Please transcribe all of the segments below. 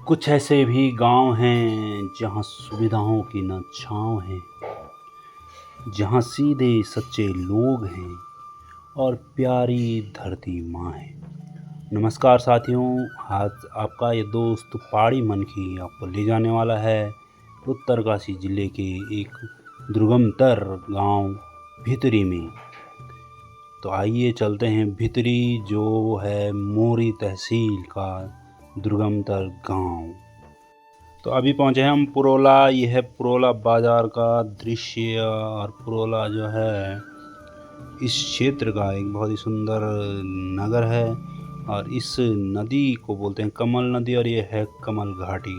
कुछ ऐसे भी गांव हैं जहां सुविधाओं की न छाँव है, जहां सीधे सच्चे लोग हैं और प्यारी धरती माँ है। नमस्कार साथियों, आज आपका ये दोस्त पहाड़ी मनकी आपको ले जाने वाला है उत्तरकाशी ज़िले के एक दुर्गमतर गांव भितरी में। तो आइए चलते हैं भितरी, जो है मोरी तहसील का दुर्गमतर गांव। तो अभी पहुंचे हैं हम पुरोला। यह है पुरोला बाज़ार का दृश्य और पुरोला जो है इस क्षेत्र का एक बहुत ही सुंदर नगर है और इस नदी को बोलते हैं कमल नदी और ये है कमल घाटी।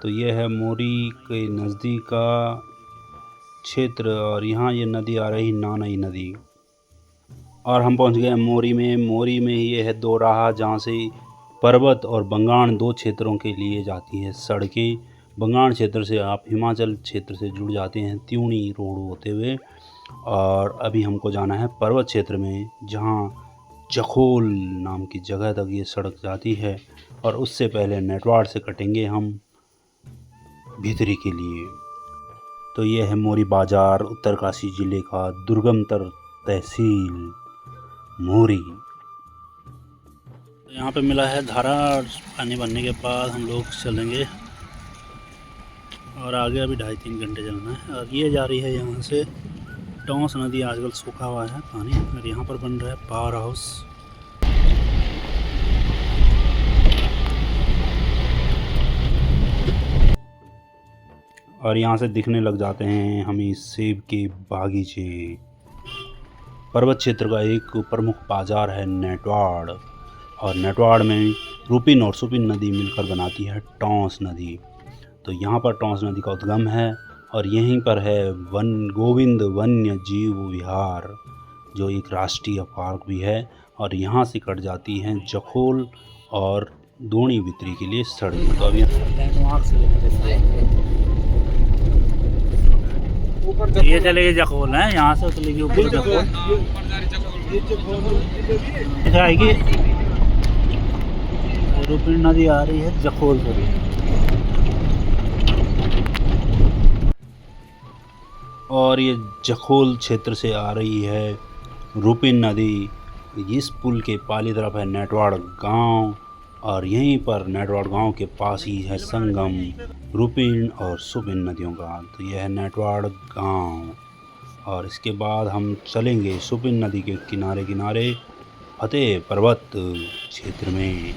तो ये है मोरी के नज़दीक का क्षेत्र और यहाँ ये नदी आ रही नानई नदी। और हम पहुँच गए मोरी में। मोरी में ये है दो राह जहाँ से पर्वत और बंगाण दो क्षेत्रों के लिए जाती है सड़कें। बंगाण क्षेत्र से आप हिमाचल क्षेत्र से जुड़ जाते हैं त्यूणी रोड होते हुए, और अभी हमको जाना है पर्वत क्षेत्र में जहाँ जखोल नाम की जगह तक ये सड़क जाती है। और उससे पहले नेटवाड़ से कटेंगे हम भितरी के लिए। तो ये है मोरी बाज़ार, उत्तरकाशी ज़िले का दुर्गमतर तहसील मोरी। यहाँ पे मिला है धारा, पानी भरने के बाद हम लोग चलेंगे और आगे अभी 2.5-3 घंटे चलना है। और ये जा रही है यहाँ से टॉस नदी। आजकल सूखा हुआ है पानी और यहाँ पर बन रहा है पावर हाउस। और यहाँ से दिखने लग जाते हैं हमें सेब के बागीचे। पर्वत क्षेत्र का एक प्रमुख बाज़ार है नेटवाड़, और नेटवाड़ में रूपिन और सुपिन नदी मिलकर बनाती है टॉस नदी। तो यहाँ पर टॉस नदी का उद्गम है और यहीं पर है गोविंद वन्य जीव विहार, जो एक राष्ट्रीय पार्क भी है। और यहाँ से कट जाती हैं जखोल और दोणी भितरी के लिए सड़क। तो अभी ये चलेगी जखोल है, यहाँ से चलेगी ऊपर जखोल आएगी। रूपिन नदी आ रही है जखोल से। और ये जखोल क्षेत्र से आ रही है रूपिन नदी। इस पुल के पाली तरफ है नेटवाड़ गांव और यहीं पर नेटवाड़ गांव के पास ही है संगम रूपिन और सुपिन नदियों का। तो यह है नेटवाड़ गांव और इसके बाद हम चलेंगे सुपिन नदी के किनारे किनारे फतेह पर्वत क्षेत्र में।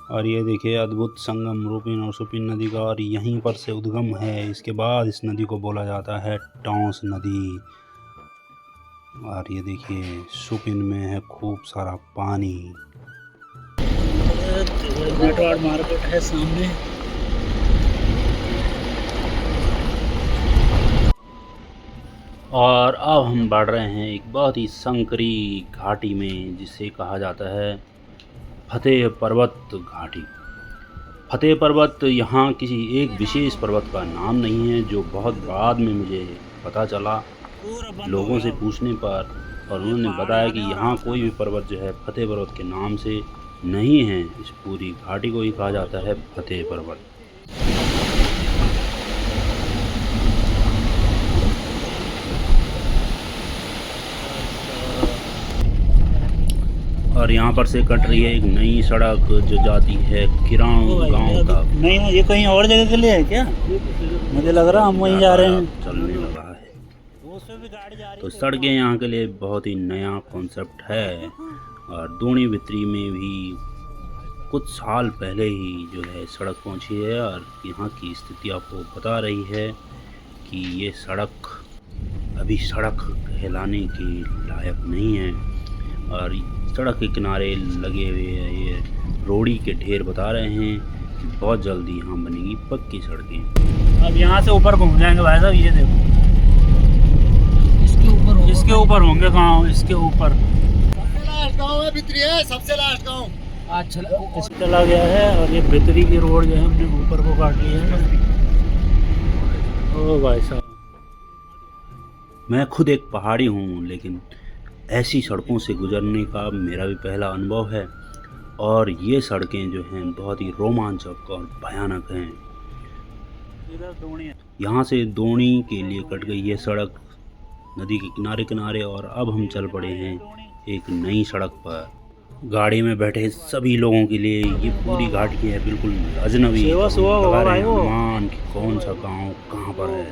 और ये देखिए अद्भुत संगम रूपिन और सुपिन नदी का, और यहीं पर से उद्गम है। इसके बाद इस नदी को बोला जाता है टॉस नदी। और ये देखिए सुपिन में है खूब सारा पानी। नेटवाड़ मार्केट है सामने। और अब हम बढ़ रहे हैं एक बहुत ही संकरी घाटी में, जिसे कहा जाता है फतेह पर्वत घाटी। फतेह पर्वत यहाँ किसी एक विशेष पर्वत का नाम नहीं है, जो बहुत बाद में मुझे पता चला लोगों से पूछने पर, और उन्होंने बताया कि यहाँ कोई भी पर्वत जो है फतेह पर्वत के नाम से नहीं है। इस पूरी घाटी को ही कहा जाता है फतेह पर्वत। और यहाँ पर से कट रही है एक नई सड़क जो जाती है किराणू गांव तक। नहीं, ये कहीं और जगह के लिए है क्या? मुझे लग रहा हम वहीं जा रहे हैं। चलने लगा है। तो सड़कें यहाँ के लिए बहुत ही नया कॉन्सेप्ट है। और दोणी भितरी में भी कुछ साल पहले ही जो है सड़क पहुँची है, और यहाँ की स्थिति आपको बता रही है कि ये सड़क अभी सड़क कहलाने के लायक नहीं है। और सड़क के किनारे लगे हुए ये रोड़ी के ढेर बता रहे हैं कि बहुत जल्दी यहाँ बनेगी पक्की सड़कें। अब यहाँ से ऊपर घूम जाएंगे भाई साहब। ये देखो इसके ऊपर होंगे गाँव, इसके ऊपर सबसे लास्ट गाँव है भितरी है, सबसे लास्ट गाँव आज चला गया है। और ये भितरी की रोड जो है हमने ऊपर को काट ली है। ओ भाई साहब, मैं खुद एक पहाड़ी हूँ, लेकिन ऐसी सड़कों से गुजरने का मेरा भी पहला अनुभव है और ये सड़कें जो हैं बहुत ही रोमांचक और भयानक हैं। यहाँ से दोणी के लिए कट गई है सड़क नदी के किनारे किनारे और अब हम चल पड़े हैं एक नई सड़क पर। गाड़ी में बैठे सभी लोगों के लिए ये पूरी घाटी है बिल्कुल अजनबी। लगा रहे हैं अनुमान कि कौन सा गांव कहाँ पर है।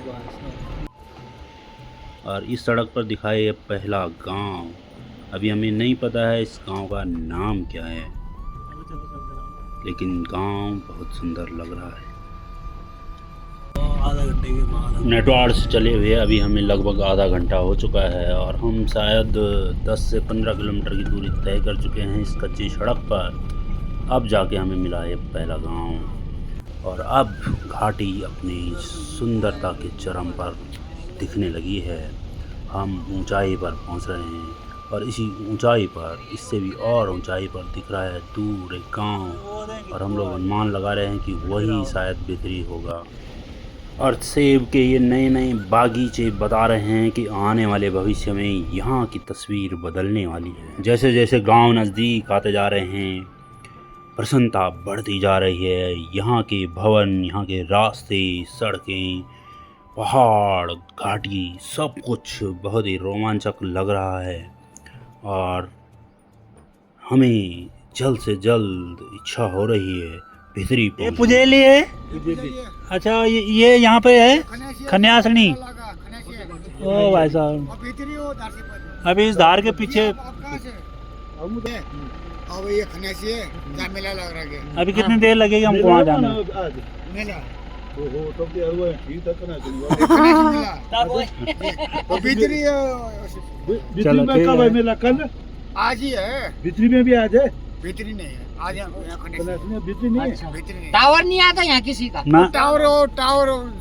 और इस सड़क पर दिखाए ये पहला गांव। अभी हमें नहीं पता है इस गांव का नाम क्या है, लेकिन गांव बहुत सुंदर लग रहा है। आधा घंटे के बाद नेटवार्क से चले हुए अभी हमें लगभग आधा घंटा हो चुका है और हम शायद 10 से 15 किलोमीटर की दूरी तय कर चुके हैं इस कच्ची सड़क पर। अब जाके हमें मिला है पहला गांव और अब घाटी अपनी सुंदरता के चरम पर दिखने लगी है। हम ऊंचाई पर पहुंच रहे हैं और इसी ऊंचाई पर, इससे भी और ऊंचाई पर दिख रहा है दूर एक गांव और हम लोग अनुमान लगा रहे हैं कि वही शायद भितरी होगा। और सेब के ये नए नए बागीचे बता रहे हैं कि आने वाले भविष्य में यहाँ की तस्वीर बदलने वाली है। जैसे जैसे गांव नज़दीक आते जा रहे हैं प्रसन्नता बढ़ती जा रही है। यहाँ के भवन, यहाँ के रास्ते, सड़कें, पहाड़, घाटी, सब कुछ बहुत ही रोमांचक लग रहा है और हमें जल्द से जल्द इच्छा हो रही है भितरी ये पहुंचने। पुजेली है। अच्छा ये यहाँ पे है खन्यासनी। ओ भाई साहब अभी इस धार के पीछे अब ये खन्यासी है, जहाँ मेला लग रहा है। अभी कितनी देर लगेगी हमको वहाँ जाना? मेला चलो ठीक है। मेला कल आज ही है। भितरी में भी आज है। भीतरी नहीं है, आज यहाँ खन्यासी कनासी में भितरी नहीं है। भीतरी नहीं। टावर नहीं आता यहाँ किसी का। ना टावर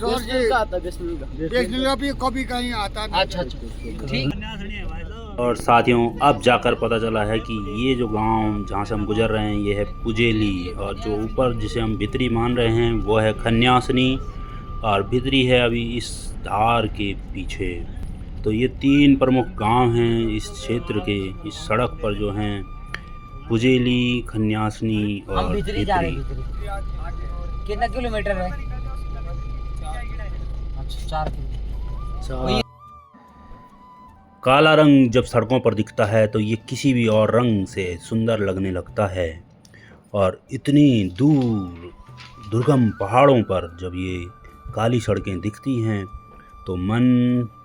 जोर से आता बेचने का भी कभी कहीं आता नहीं। अच्छा ठीक। और साथियों अब जाकर पता चला है कि ये जो गांव जहाँ से हम गुजर रहे हैं ये है पुजेली और जो ऊपर जिसे हम भितरी मान रहे हैं वो है खन्यासनी और भितरी है अभी इस धार के पीछे। तो ये 3 प्रमुख गांव हैं इस क्षेत्र के। इस सड़क पर जो हैं पुजेली, खन्यासनी हम और भीतरी जा रहे भितरी। हैं। कितना किलोमीटर है? अच्छा 4 किलोमीटर। काला रंग जब सड़कों पर दिखता है तो ये किसी भी और रंग से सुंदर लगने लगता है और इतनी दूर दुर्गम पहाड़ों पर जब ये काली सड़कें दिखती हैं तो मन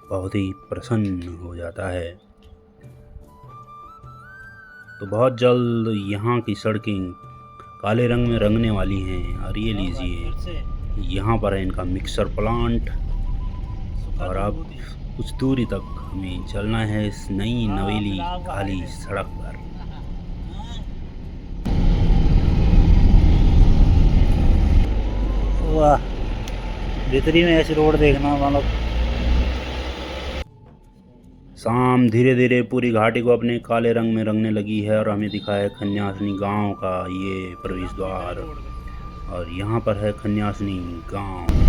बहुत ही प्रसन्न हो जाता है। तो बहुत जल्द यहाँ की सड़कें काले रंग में रंगने वाली हैं और ये लीजिए यहाँ पर है इनका मिक्सर प्लांट और अब कुछ दूरी तक हमें चलना है इस नई नवेली काली सड़क पर। वाह, भीतरी में ऐसी रोड देखना मतलब। शाम धीरे धीरे पूरी घाटी को अपने काले रंग में रंगने लगी है और हमें दिखा है खन्यासनी गांव का ये प्रवेश द्वार और यहाँ पर है खन्यासनी गांव।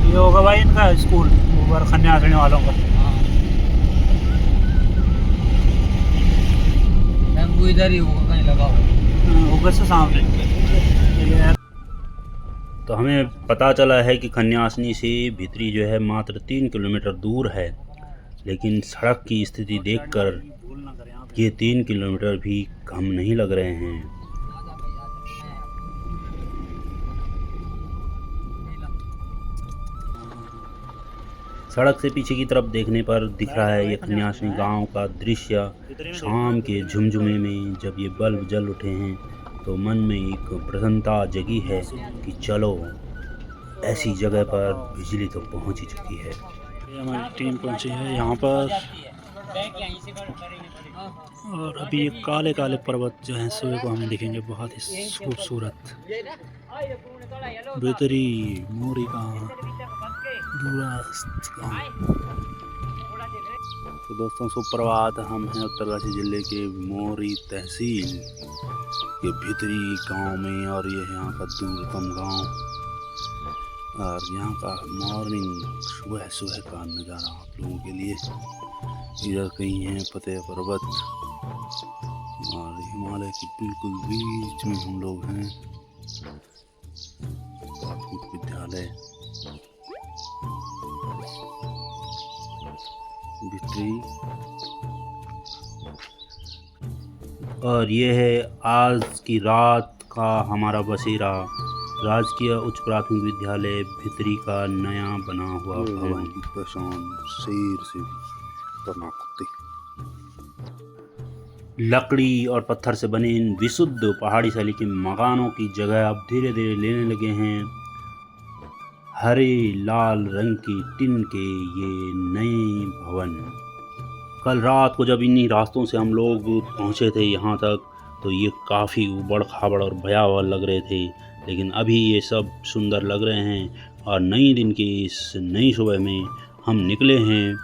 ये होगा भाई इनका स्कूल ऊपर खन्यासनी वालों का। टेम्पो इधर ही होगा कहीं लगा हुआ। ऊपर से सामने। तो हमें पता चला है कि खन्यासनी से भितरी जो है मात्र 3 किलोमीटर दूर है, लेकिन सड़क की स्थिति देखकर ये 3 किलोमीटर भी कम नहीं लग रहे हैं। सड़क से पीछे की तरफ देखने पर दिख रहा है ये खन्यासनी गांव का दृश्य। शाम के झुमझुमे में जब ये बल्ब जल उठे हैं तो मन में एक प्रसन्नता जगी है कि चलो ऐसी जगह पर बिजली तो पहुंच ही चुकी है। हमारी टीम पहुंची है यहाँ पर और अभी ये काले काले पर्वत जो हैं सुबह को हमें दिखेंगे बहुत ही खूबसूरत। भीतरी मोरी गाँव, दूरस्थ गाँव। तो दोस्तों सुप्रभात, हम हैं उत्तरकाशी जिले के मोरी तहसील के भितरी गांव में और ये है यहाँ का दूरतम गांव। और यहाँ का मॉर्निंग सुबह सुबह का नज़ारा आप लोगों के लिए। इधर कहीं है फतेह पर्वत और हिमालय के बिल्कुल बीच में हम लोग हैं। प्राथमिक विद्यालय बिट्री। और ये है आज की रात का हमारा बसेरा, राजकीय उच्च प्राथमिक विद्यालय भित्री का नया बना हुआ भवन। शेर से लकड़ी और पत्थर से बने इन विशुद्ध पहाड़ी शैली के मकानों की जगह अब धीरे धीरे लेने लगे हैं हरे लाल रंग की टिन के ये नए भवन। कल रात को जब इन्हीं रास्तों से हम लोग पहुँचे थे यहाँ तक, तो ये काफ़ी उबड़ खाबड़ और भयावह लग रहे थे, लेकिन अभी ये सब सुंदर लग रहे हैं। और नई दिन की इस नई सुबह में हम निकले हैं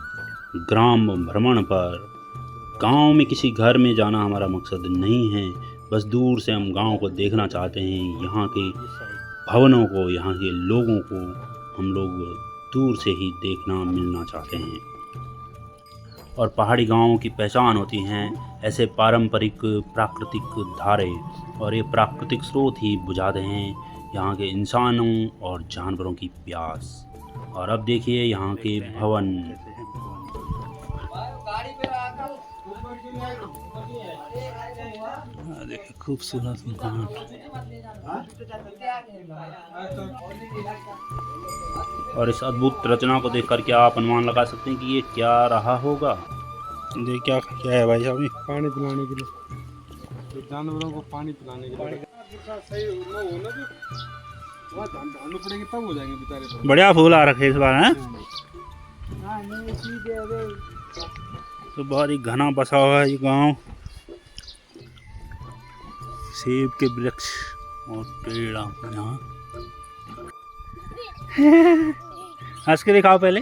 ग्राम भ्रमण पर। गांव में किसी घर में जाना हमारा मकसद नहीं है, बस दूर से हम गांव को देखना चाहते हैं। यहाँ के भवनों को, यहाँ के लोगों को हम लोग दूर से ही देखना मिलना चाहते हैं। और पहाड़ी गांवों की पहचान होती हैं ऐसे पारंपरिक प्राकृतिक धारे, और ये प्राकृतिक स्रोत ही बुझाते हैं यहाँ के इंसानों और जानवरों की प्यास। और अब देखिए यहाँ के भवन। देखिए खूबसूरत मकान। और इस अद्भुत रचना को देखकर क्या आप अनुमान लगा सकते हैं कि ये क्या रहा होगा? ये क्या क्या है भाई साहब? पानी पिलाने के लिए, जानवरों को पानी पिलाने के लिए। पड़ेगी तब हो जाएंगे बेचारे। बढ़िया फूल आ रखे इस बार हैं। तो बहुत ही घना बसा हुआ है ये गांव। सेब के वृक्ष और पेड़ आपको यहाँ। हंस के दिखाओ पहले।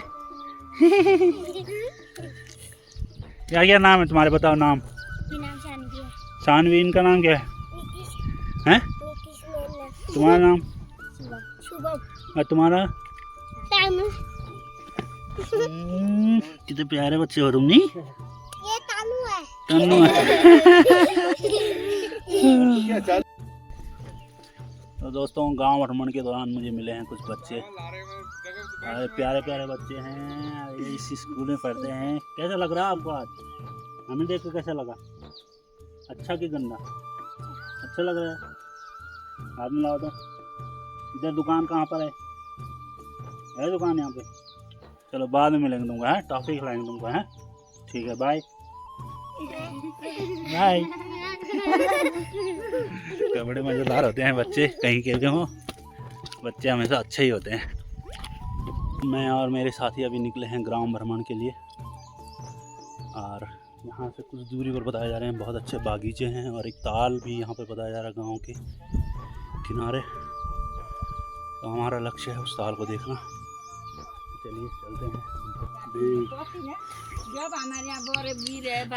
क्या क्या नाम है तुम्हारे, बताओ नाम। शानवी। इनका नाम क्या है? हैं? तुम्हारा नाम? और तुम्हारा? कितने प्यारे बच्चे हो तुम। नहीं, ये तानू है। तन्नू है। तो दोस्तों, गांव भ्रमण के दौरान मुझे मिले हैं कुछ बच्चे, प्यारे प्यारे बच्चे हैं। ये इस स्कूल में पढ़ते हैं। कैसा लग रहा है आपको आज? हमें देख कर कैसा लगा? अच्छा कि गंदा? अच्छा लग रहा है। हाथ मिलाओ तो। इधर दुकान कहाँ पर है दुकान यहाँ पे? चलो बाद में मिलेंगे तुमको, है टॉफी खिलाएंगे तुमको, है ठीक है। Bye bye. तो बड़े मज़ेदार होते हैं बच्चे, कहीं के हो। बच्चे हमेशा अच्छे ही होते हैं। मैं और मेरे साथी अभी निकले हैं ग्राम भ्रमण के लिए, और यहाँ से कुछ दूरी पर बताए जा रहे हैं बहुत अच्छे बागीचे हैं, और एक ताल भी यहाँ पर बताया जा रहा है गाँव के किनारे। तो हमारा लक्ष्य है उस ताल को देखना। चलिए चलते हैं।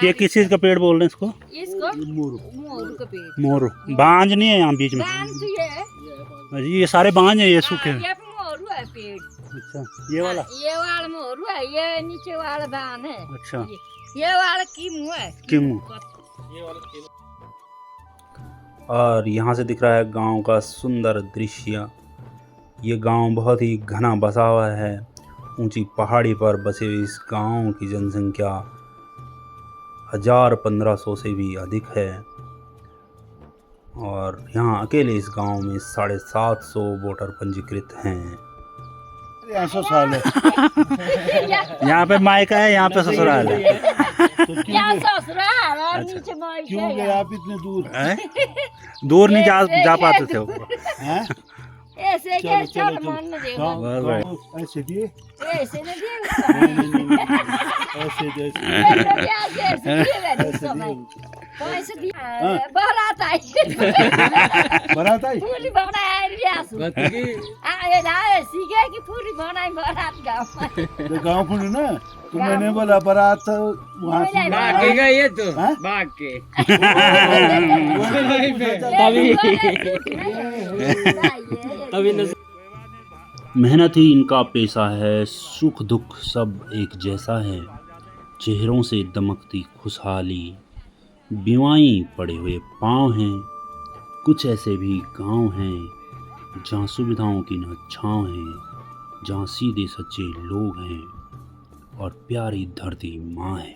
ये किस चीज का पेड़ बोल रहे हैं इसको? मोरू का पेड़। मोरू। बांझ नहीं है यहाँ बीच में? ये सारे बांझ है, ये सूखे हैं। ये मोरू है पेड़। अच्छा, ये वाला मोरू है, ये नीचे वाला धान है। अच्छा, ये वाला कीमू है। कीमू। और यहाँ से दिख रहा है गांव का सुंदर दृश्य। ये गांव बहुत ही घना बसा हुआ है। ऊंची पहाड़ी पर बसे हुए इस गांव की जनसंख्या 1000-1500 से भी अधिक है, और यहाँ अकेले इस गांव में 750 वोटर पंजीकृत हैं। 100 साल है। यहाँ पे मायका है, यहाँ पे ससुराल है। यहाँ ससुराल और नीचे मायका क्यों गए आप इतने दूर? दूर नहीं जा पाते थे वो। ऐसे कैसे मन न देगा? ऐसे दिए, ऐसे न देगा। ऐसे ऐसे बारात आई। बारात आई। पूरी बनाई रियासु। आए लाए सीखे कि पूरी बनाई बारात गाँव। तो गाँव खुली ना, तो मैंने बोला बारात वहाँ से भाग गए ये तो भाग के मेहनत ही इनका पेशा है, सुख दुख सब एक जैसा है। चेहरों से दमकती खुशहाली, बीमाई पड़े हुए पाँव हैं। कुछ ऐसे भी गांव हैं जहाँ सुविधाओं की न छाँव है, जहाँ सीधे सच्चे लोग हैं और प्यारी धरती माँ है।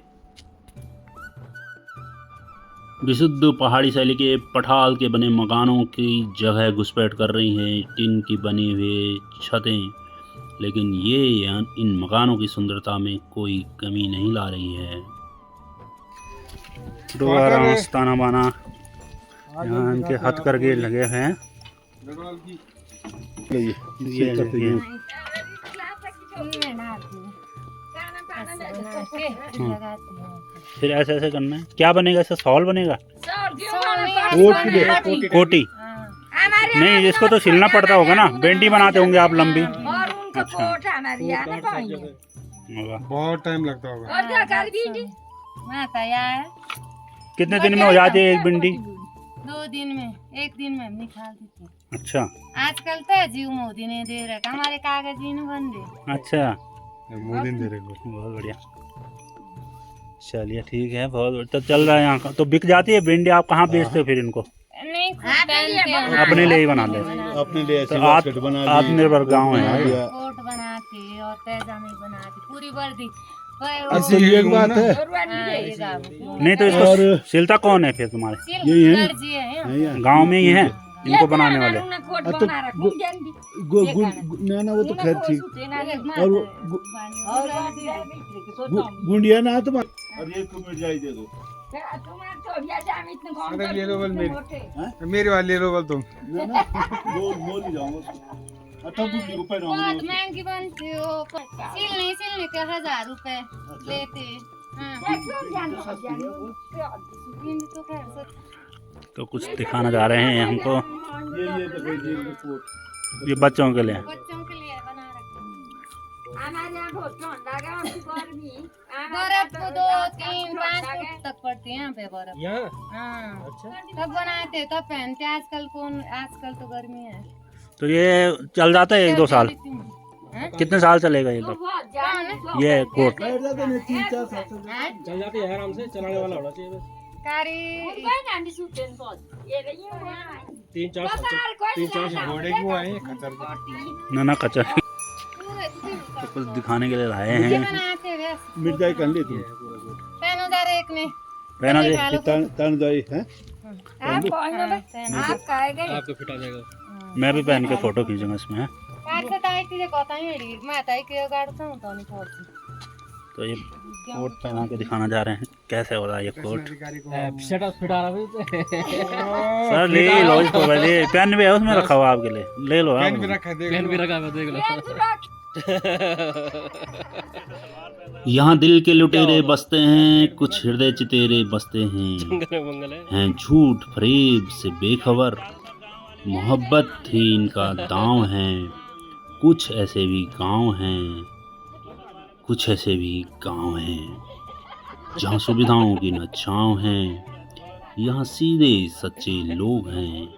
विशुद्ध पहाड़ी शैली के पठाल के बने मकानों की जगह घुसपैठ कर रही हैं टिन की बनी हुई छतें, लेकिन ये इन मकानों की सुंदरता में कोई कमी नहीं ला रही है। दोबारा आस्ताना बाना यहाँ इनके हथकरघे लगे हैं। ये फिर ऐसे ऐसे करना है। क्या बनेगा इससे? सॉल बनेगा? कोटी नहीं, इसको तो सिलना पड़ता होगा ना। बेंडी बनाते होंगे आप लंबी। अच्छा, बहुत टाइम लगता होगा। कितने दिन में हो जाती है एक भिंडी? 2 दिन में, 1 दिन में हम निकाल देते हैं। अच्छा, आजकल तो जीव मोदी ने दे रहा है, हमारे कागज ही नहीं बन रहे। अच्छा, मोदी दे रहे को। बहुत बढ़िया। चलिए ठीक है, बहुत तो चल रहा है यहाँ का। तो बिक जाती है भिंडी? आप कहाँ बेचते हो फिर इनको? नहीं, खुद पहनते हैं। अपने लिए ही बना लेते हैं। अपने लिए तो आत्मनिर्भर गाँव है। कोट बनाते और पैजामे बनाते, पूरी वर्दी। अच्छा, ये एक बात है। नहीं तो इसको सिलता कौन है फिर तुम्हारे? दर्जी है गाँव में ही है इनको बनाने वाले? ना वो तो खैर ठीक। और गुंडिया ना तुम्हारे। और ये तुम्हें जाई दे दो। अरे ले लो बल मेरी वाली ले लो बल तुम। बोल ही जाऊंगा। बहुत महंगी बनती हो, सिलने के 1000 रुपए लेते। तो कुछ दिखाना चाह रहे हैं हमको। ये बच्चों के लिए बना रखे। बर्फ को 2, 3, 5 फुट तक पड़ती है यहाँ पे बर्फ। हाँ, तब बनाते तब पहनते। आजकल तो गर्मी है। तो ये चल जाता है 1-2 साल? कितने साल चलेगा ये तो? ये कोट चल जाती है आराम से, चलाने वाला होना चाहिए बस। 3-4 साल घोड़े की वो है खतर ना कच्चा। तो कुछ दिखाने के लिए लाए हैं। मिर्जाई कर ली तुम। पहना दे। तनदाई है। आपको फिटा जाएगा। मैं भी पहन के फोटो खींचूंगा इसमें। तो ये कोट पहना के दिखाना चाह रहे हैं कैसे हो रहा है ये कोट। सर ले लो इसको, पेन भी है उसमें रखा हुआ आपके लिए, ले लो। पेन भी रखा है, देख लो। यहाँ दिल के लुटेरे बसते हैं, कुछ हृदय चितेरे बसते हैं झूठ फरेब से बेखबर, मोहब्बत ही इनका दांव है। कुछ ऐसे भी गांव हैं, कुछ ऐसे भी गांव हैं जहाँ सुविधाओं की न छाँव है। यहाँ सीधे सच्चे लोग हैं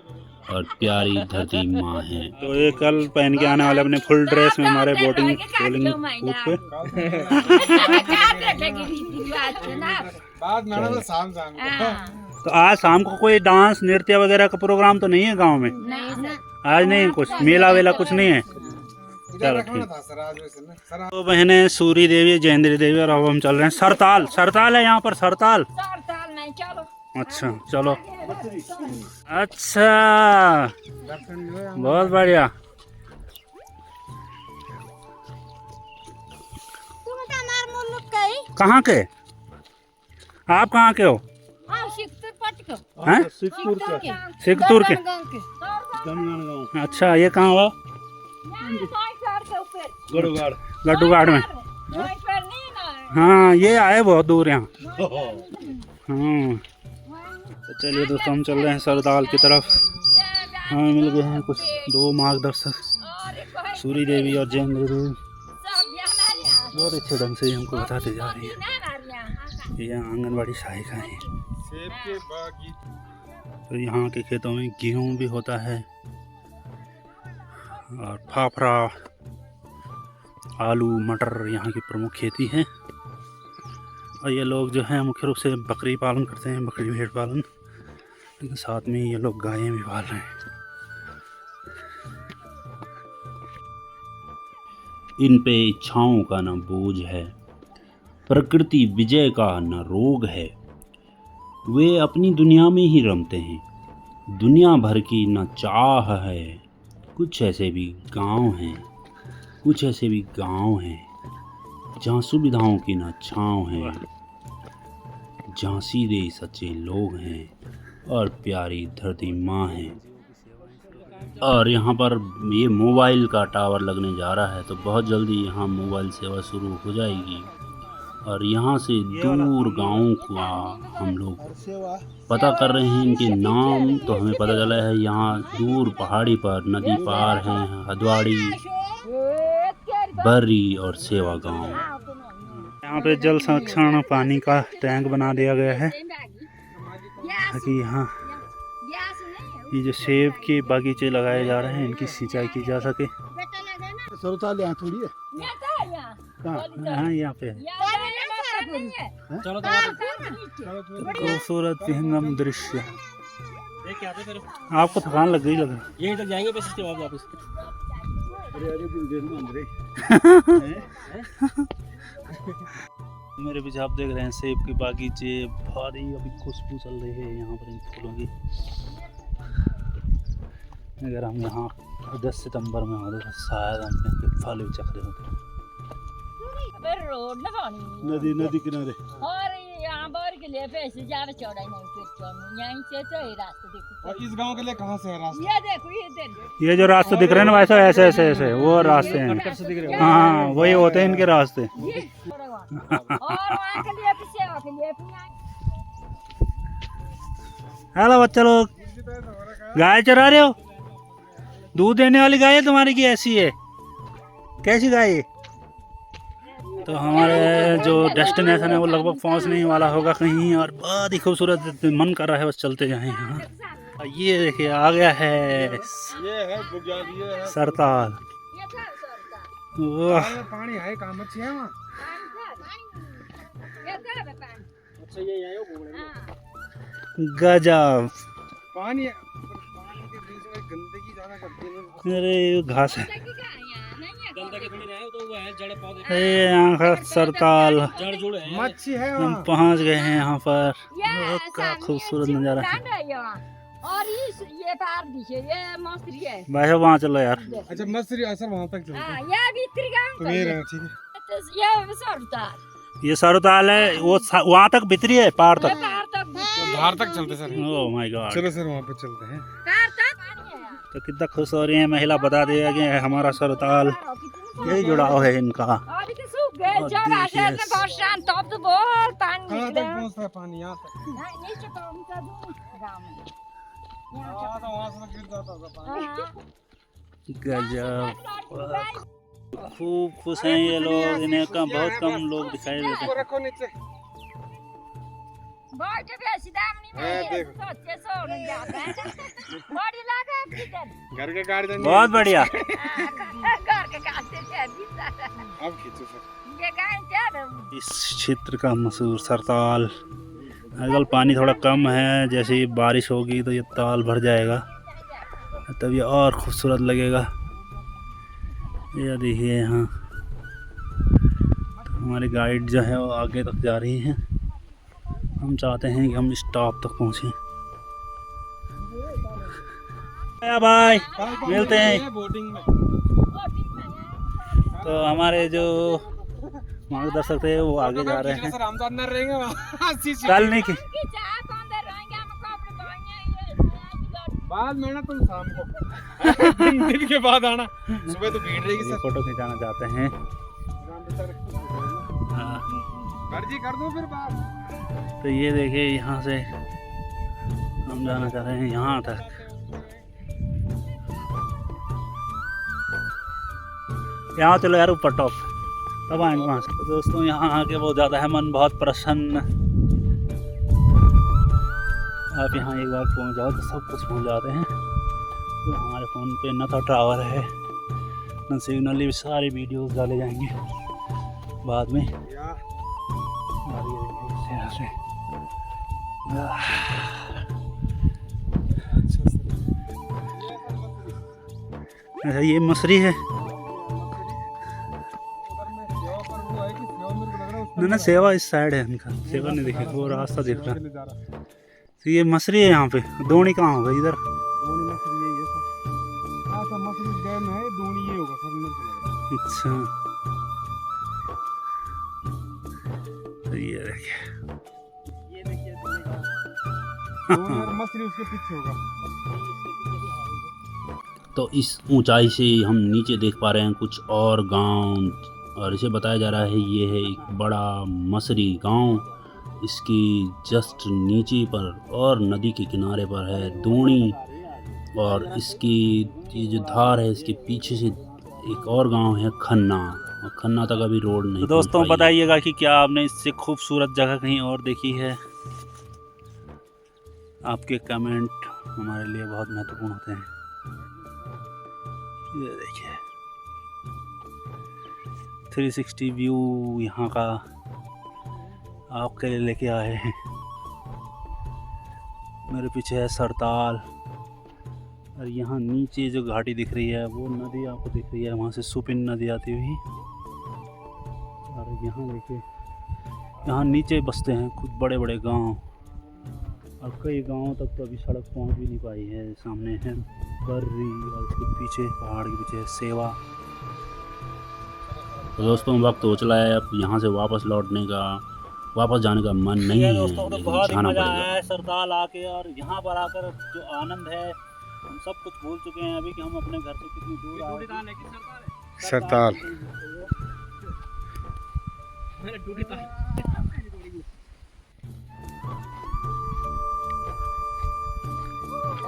और प्यारी धरती माँ है। तो ये कल पहन के आने वाले अपने फुल ड्रेस में हमारे बोटिंग कूट पे। तो आज शाम को कोई डांस नृत्य वगैरह का प्रोग्राम तो नहीं है गांव में? आज नहीं, कुछ मेला वेला कुछ नहीं है? चलो ठीक। तो बहने सूरी देवी, जयेंद्री देवी और अब हम चल रहे हैं सरताल। सरताल है यहाँ पर, सरताल। अच्छा चलो। अच्छा बहुत बढ़िया। कहाँ के आप? कहाँ के हो? हैं? सिकतूर के। अच्छा ये कहाँ हुआ? गड्डूगाड़ में। हाँ ये आए बहुत दूर यहाँ। हाँ तो चलिए दोस्तों हम चल रहे हैं सरदाल की तरफ। हमें मिल गए हैं कुछ 2 मार्गदर्शक, सूरी देवी और जयेंद्र देवी। बहुत अच्छे ढंग से हमको बताते जा रही है। ये आंगनबाड़ी सहायिका है। तो यहाँ के खेतों में गेहूँ भी होता है और फाफड़ा आलू मटर यहाँ की प्रमुख खेती है। और ये लोग जो हैं मुख्य रूप से बकरी पालन करते हैं, बकरी भेड़ पालन, लेकिन साथ में ये लोग गायें भी पाल रहे हैं। इन पे इच्छाओं का न बोझ है, प्रकृति विजय का न रोग है। वे अपनी दुनिया में ही रमते हैं, दुनिया भर की न चाह है। कुछ ऐसे भी गांव हैं जहाँ सुविधाओं की न छाँव है, जहाँ सीधे सच्चे लोग हैं और प्यारी धरती माँ है। और यहाँ पर ये मोबाइल का टावर लगने जा रहा है, तो बहुत जल्दी यहाँ मोबाइल सेवा शुरू हो जाएगी। और यहाँ से दूर गाँवों का हम लोग पता कर रहे हैं इनके नाम, तो हमें पता चला है यहाँ दूर पहाड़ी पर नदी पार हैं हदवाड़ी, बर्री और सेवा गांव। यहाँ पे जल संरक्षण पानी का टैंक बना दिया गया है ताकि यहाँ ये जो सेब के बागीचे लगाए जा रहे हैं इनकी सिंचाई की जा सके। यहाँ पे खूबसूरत विहंगम दृश्य। आपको थकान लग गई, लग रहा है यहीं तक जाएंगे उसके बाद वापस। मेरे पीछे आप देख रहे हैं सेब के बागीचे, भारी अभी खुशबू चल रही है यहाँ पर इन फूलों की। अगर हम यहाँ 10 सितंबर में होते तो शायद हम इनके फल भी चख रहे होते। रोड ना पानी नदी किनारे और यहाँ बार के लिए पैसे ज्यादा चौड़ाई नहीं फिर यहीं से तो ही रास्ता देखो। और इस गांव के लिए कहाँ से है रास्ता? ये देखो ये जो रास्ते दिख रहे हैं ना वैसे ऐसे वो रास्ते हैं। हाँ वही होते हैं इनके रास्ते। और वहाँ के लिए पीछे के लिए हेलो बच्चा लोग, गाय चरा रहे हो? दूध देने वाली गाय है तुम्हारी की ऐसी है? कैसी गाय है? तो हमारे जो डेस्टिनेशन है वो लगभग पहुंचने ही वाला होगा कहीं, और बहुत ही खूबसूरत मन कर रहा है बस चलते जाएं। यहाँ ये देखिए आ गया है, ये है सरताल। वाह पानी है, कहाँ मच्छी है वहाँ? अच्छा ये यहाँ गजब पानी है, पानी के बीच में गंदगी ज्यादा करती है। अरे घास है, गंदगी थोड़ी रहे तो वो है जड़ पौधे, यहाँ का सरताल। जड़ जुड़ है, मच्छी है हम वहाँ। पहुँच गए हैं यहाँ पर। क्या खूबसूरत नज़ारा है। और ये पार दिखे ये मछली है। भाई वहाँ चलो यार। अच्छा मछली असर वहाँ तक चलती है। ये भीतरी गाँव तो ये रहे, ठीक है। ये सरताल, ये सरताल है, वो वहाँ तक भीतरी है, पार तक। पार तक धार तक चलते सर। Oh my God. चलो सर वहाँ पे चलते हैं। पार तक पानी है। तो कितना खुश हो रही है महिला, बता दिया गया है हमारा सरताल, यही जुड़ाव है इनका। अभी तो सूख गए और जब आशा देखिए से बरसात तब तो बहुत पानी कहाँ निकले। तक पहुँचता है पानी? यहाँ तक। नहीं नीचे तो उनका दूर गाँव में। हाँ, तो वहाँ से गिर जाता होगा पानी। गजब, खूब खुश हैं ये लोग। इन्हें बहुत कम लोग दिखाई देते इसको हैं। रखो नीचे। बहुत बेसी दाम नहीं हाँ, मिले देखो। तो 600 नहीं जाता है। बड़ी लागा है किधर? घर के गाड़ी बहुत बढ़िया। घर के काटे थे भीतर। अब खींचो सर। ये गाय क्या है? इस क्षेत्र का मशहूर सरताल। आजकल पानी थोड़ा कम है, जैसे ही बारिश होगी तो ये ताल भर जाएगा, तब ये और खूबसूरत लगेगा। ये देखिए यहाँ तो हमारी गाइड जो है वो आगे तक जा रही है। हम चाहते हैं कि हम स्टॉप तक पहुँचें। बाय, मिलते हैं। बोटिंग में। तो हमारे जो मार्गदर्शक थे वो आगे जा रहे हैं। सर हम तो अंदर रहेंगे वहाँ। कल नहीं की कि चाह कौन दे रहेंगे हम कपड़े पहने बाद में ना तुम शाम को दिन के बाद आना, सुबह तो भीड़ रहेगी ये सर। फोटो खिंचाना चाहते हैं। हाँ, अर्जी कर दो फिर बात। तो ये देखिए यहाँ से हम जाना चाह रहे हैं यहाँ तक। यहाँ चलो यार ऊपर टॉप, तब आएंगे वहाँ से। तो दोस्तों यहाँ आके बहुत ज़्यादा है मन बहुत प्रसन्न। आप यहाँ एक बार पहुँच जाओ तो सब कुछ भूल जाते हैं। तो हमारे फ़ोन पे न तो टावर है नेशनल सिग्नल, ये सारे वीडियोस डाले जाएंगे बाद में। और ये देखिए यहाँ से अच्छा ये मछली है ना, सेवा इस साइड है इनका, सेवा नहीं दिखे वो रास्ता दिख रहा। तो ये मछली है यहाँ पे, दोनी कहाँ होगा इधर? अच्छा तो ये देखिए मछली उसके पीछे होगा। तो इस ऊंचाई से हम नीचे देख पा रहे हैं कुछ और गांव, और इसे बताया जा रहा है ये है एक बड़ा मसरी गांव। इसकी जस्ट नीचे पर और नदी के किनारे पर है दोनी, और इसकी ये जो धार है इसके पीछे से एक और गांव है खन्ना, और खन्ना तक अभी रोड नहीं। तो दोस्तों बताइएगा कि क्या आपने इससे खूबसूरत जगह कहीं और देखी है? आपके कमेंट हमारे लिए बहुत महत्वपूर्ण होते हैं। ये देखिए 360 व्यू यहाँ का आपके लिए लेके आए हैं। मेरे पीछे है सरताल, और यहाँ नीचे जो घाटी दिख रही है वो नदी आपको दिख रही है, वहाँ से सुपिन नदी आती हुई। और यहाँ देखिए यहाँ नीचे बसते हैं कुछ बड़े बड़े गांव, और कई गांवों तक तो अभी सड़क पहुँच भी नहीं पाई है। सामने है बर्री और उसके पीछे पहाड़ के पीछे है सेवा। तो दोस्तों वक्त हो चला है, अब यहाँ से वापस लौटने का, वापस जाने का मन नहीं है, दोस्तों तो लेकिन बहुत ही जाना मजा पड़ेगा। आया है सरताल आके, और यहाँ पर आकर जो आनंद है हम सब कुछ भूल चुके हैं अभी कि हम अपने घर से कितनी दूर आए हैं। सरताल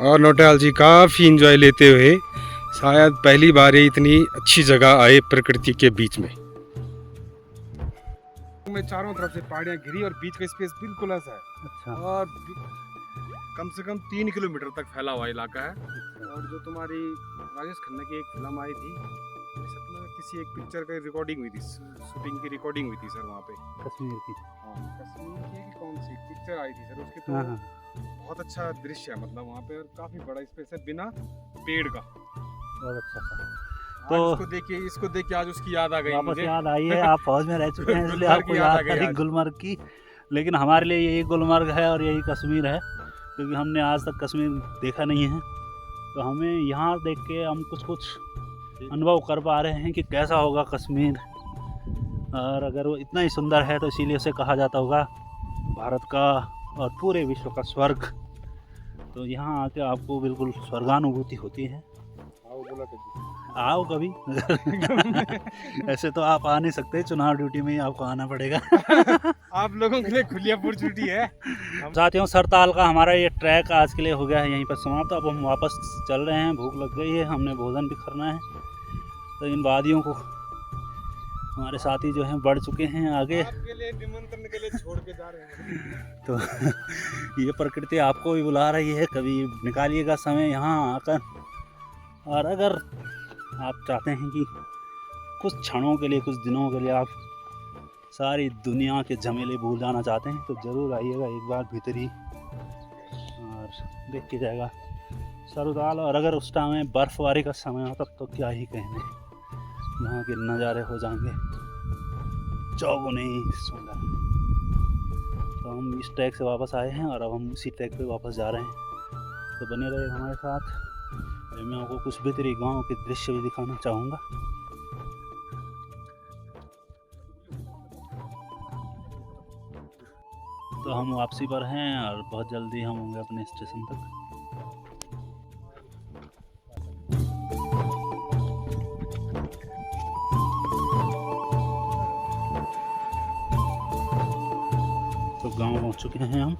और नौटियाल जी काफ़ी इंजॉय लेते हुए शायद पहली बार ही इतनी अच्छी जगह आए प्रकृति के बीच में। चारों तरफ से पहाड़ियाँ घिरी और बीच का स्पेस बिल्कुल ऐसा है। अच्छा और कम से कम 3 किलोमीटर तक फैला हुआ इलाका है। और जो तुम्हारी राजेश खन्ना की एक फिल्म आई थी, किसी एक पिक्चर का रिकॉर्डिंग हुई थी, शूटिंग की रिकॉर्डिंग हुई थी सर वहाँ पे, कश्मीर की। हाँ कश्मीर की कौन सी पिक्चर आई थी सर, उसके तो हाँ हाँ बहुत अच्छा दृश्य है, मतलब वहाँ पे काफी बड़ा स्पेस है बिना पेड़ का। बहुत अच्छा था। तो इसको देख के आज उसकी याद आ गई वापस मुझे। याद आई है, आप फौज में रह चुके हैं इसलिए गुलमर्ग आपको की याद आ याद गई आई आज। गुलमर्ग की, लेकिन हमारे लिए यही गुलमर्ग है और यही कश्मीर है, क्योंकि हमने आज तक कश्मीर देखा नहीं है। तो हमें यहाँ देख के हम कुछ अनुभव कर पा रहे हैं कि कैसा होगा कश्मीर, और अगर वो इतना ही सुंदर है तो इसीलिए उसे कहा जाता होगा भारत का और पूरे विश्व का स्वर्ग। तो यहाँ आके आपको बिल्कुल स्वर्गानुभूति होती है। आओ कभी ऐसे तो आप आ नहीं सकते, चुनाव ड्यूटी में ही आपको आना पड़ेगा। आप लोगों के लिए खुली अपॉर्चुनिटी है। साथियों सरताल का हमारा ये ट्रैक आज के लिए हो गया है यहीं पर समाप्त। अब हम वापस चल रहे हैं, भूख लग गई है, हमने भोजन भी करना है। तो इन वादियों को हमारे साथी जो हैं बढ़ चुके हैं आगे, आपके लिए निमंत्रण के लिए छोड़ के जा रहे हैं। तो ये प्रकृति आपको भी बुला रही है, कभी निकालिएगा समय यहाँ आकर। और अगर आप चाहते हैं कि कुछ क्षणों के लिए, कुछ दिनों के लिए आप सारी दुनिया के झमेले भूल जाना चाहते हैं, तो ज़रूर आइएगा एक बार भीतरी और देख के जाएगा सरताल। और अगर उस टाइम बर्फ़बारी का समय हो तब तो क्या ही कहने, यहाँ के नज़ारे हो जाएंगे चौगुने सुंदर। तो हम इस ट्रैक से वापस आए हैं और अब हम उसी ट्रैक पे वापस जा रहे हैं। तो बने रहे हमारे साथ, मैं आपको कुछ भीतरी गांव के दृश्य भी दिखाना चाहूँगा। तो हम वापसी पर हैं और बहुत जल्दी हम होंगे अपने स्टेशन तक। तो गांव पहुंच चुके हैं हम।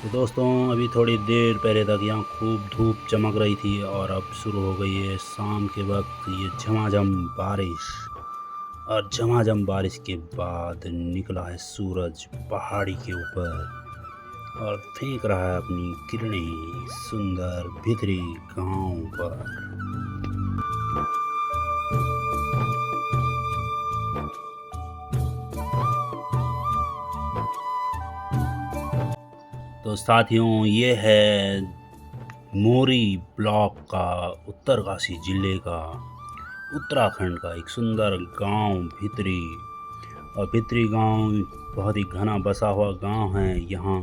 तो दोस्तों अभी थोड़ी देर पहले तक यहाँ खूब धूप चमक रही थी और अब शुरू हो गई है शाम के वक्त ये झमाझम बारिश। और झमाझम बारिश के बाद निकला है सूरज पहाड़ी के ऊपर और फेंक रहा है अपनी किरणें सुंदर भितरी गांव पर। तो साथियों ये है मोरी ब्लॉक का उत्तरकाशी जिले का उत्तराखंड का एक सुंदर गांव भितरी। और भितरी गांव बहुत ही घना बसा हुआ गांव है। यहाँ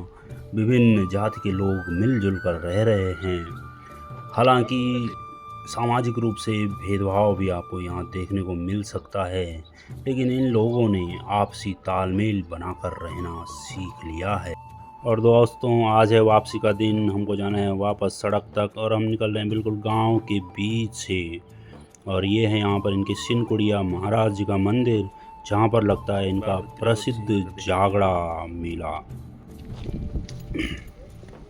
विभिन्न जाति के लोग मिलजुल कर रह रहे हैं। हालांकि सामाजिक रूप से भेदभाव भी आपको यहाँ देखने को मिल सकता है, लेकिन इन लोगों ने आपसी तालमेल बनाकर रहना सीख लिया है। और दोस्तों आज है वापसी का दिन, हमको जाना है वापस सड़क तक और हम निकल रहे हैं बिल्कुल गांव के बीच से। और ये है यहाँ पर इनके सिनकुड़िया महाराज जी का मंदिर, जहाँ पर लगता है इनका प्रसिद्ध जागड़ा मेला।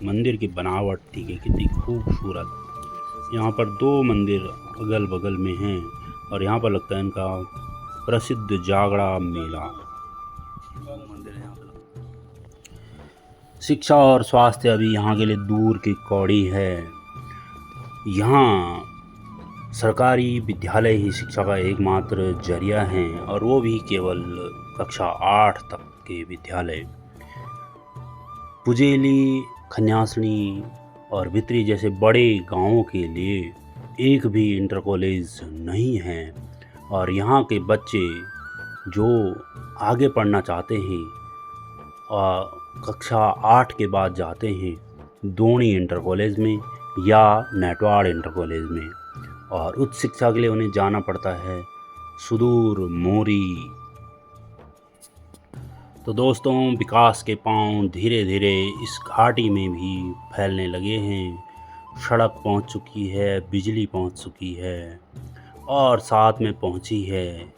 मंदिर की बनावट ठीक है कितनी खूबसूरत। यहाँ पर 2 मंदिर अगल बगल में हैं और यहाँ पर लगता है इनका प्रसिद्ध जागड़ा मेला। शिक्षा और स्वास्थ्य अभी यहाँ के लिए दूर की कौड़ी है। यहाँ सरकारी विद्यालय ही शिक्षा का एकमात्र जरिया है और वो भी केवल कक्षा 8 तक के विद्यालय। पुजेली, खन्यासनी और भितरी जैसे बड़े गांवों के लिए एक भी इंटर कॉलेज नहीं है। और यहाँ के बच्चे जो आगे पढ़ना चाहते हैं और कक्षा 8 के बाद जाते हैं दोणी इंटर कॉलेज में या नेटवाड़ इंटर कॉलेज में, और उच्च शिक्षा के लिए उन्हें जाना पड़ता है सुदूर मोरी। तो दोस्तों विकास के पांव धीरे धीरे इस घाटी में भी फैलने लगे हैं। सड़क पहुंच चुकी है, बिजली पहुंच चुकी है और साथ में पहुंची है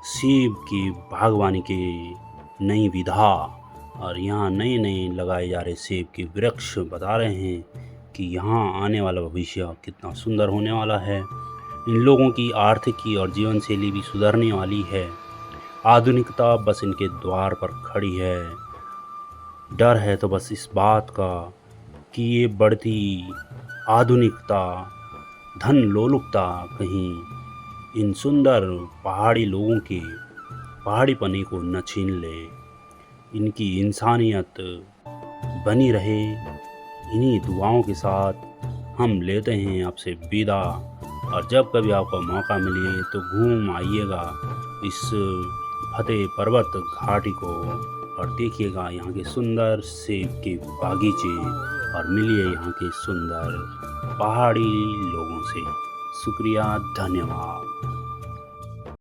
सेब की बागवानी की नई विधा। और यहाँ नए नए लगाए जा रहे सेब के वृक्ष बता रहे हैं कि यहाँ आने वाला भविष्य कितना सुंदर होने वाला है। इन लोगों की आर्थिकी और जीवन शैली भी सुधरने वाली है। आधुनिकता बस इनके द्वार पर खड़ी है। डर है तो बस इस बात का कि ये बढ़ती आधुनिकता, धन लोलुपता कहीं इन सुंदर पहाड़ी लोगों के पहाड़ीपने को न छीन ले। इनकी इंसानियत बनी रहे। इन्हीं दुआओं के साथ हम लेते हैं आपसे विदा। और जब कभी आपको मौका मिले तो घूम आइएगा इस फतेह पर्वत घाटी को और देखिएगा यहाँ के सुंदर सेब के बागीचे और मिलिए यहाँ के सुंदर पहाड़ी लोगों से। शुक्रिया, धन्यवाद।